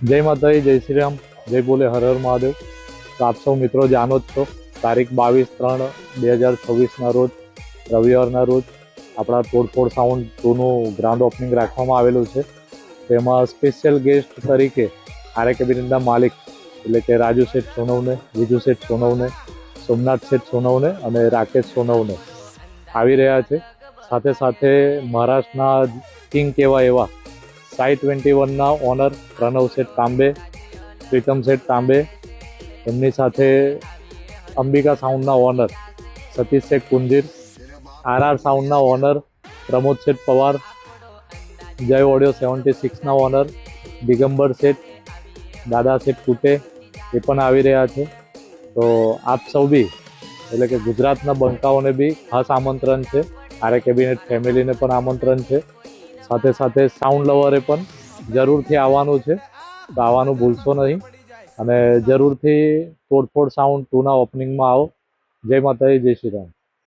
જય માતાજી, જય શ્રી રામ, જય બોલે હર હર મહાદેવ। તો આપ સૌ મિત્રો જાણો જ છો, તારીખ 22/3/2026ના રોજ રવિવારના રોજ આપણા તોડફોડ સાઉન્ડ 2નું ગ્રાન્ડ ઓપનિંગ રાખવામાં આવેલું છે। તેમાં સ્પેશિયલ ગેસ્ટ તરીકે આર કેબિનેટના માલિક એટલે કે રાજુ શેઠ સોનવને, વિજુ શેઠ સોનવને, સોમનાથ શેઠ સોનવને અને રાકેશ સોનવને આવી રહ્યા છે। સાથે સાથે મહારાષ્ટ્રના કિંગ કહેવાય એવા સાઈ 21ના ઓનર પ્રણવ શેઠ તાંબે, પ્રીતમ શેઠ તાંબે, એમની સાથે અંબિકા સાઉન્ડના ઓનર સતીશ શેઠ કુંજીર, આર સાઉન્ડના ઓનર પ્રમોદ શેઠ પવાર, જય ઓડિયો 76ના ઓનર દિગંબર શેઠ, દાદા શેઠ કુટે એ પણ આવી રહ્યા છે। તો આપ સૌ બી એટલે કે ગુજરાતના બંકાઓને બી ખાસ આમંત્રણ છે, આર કેબિનેટ ફેમિલીને પણ આમંત્રણ છે। સાથે સાથે સાઉન્ડ લવરે પણ જરૂરથી આવવાનું છે, તો આવવાનું ભૂલશો નહીં અને જરૂરથી તોડફોડ સાઉન્ડ 2ના ઓપનિંગમાં આવો। જય માતાજી, જય શ્રી રામ।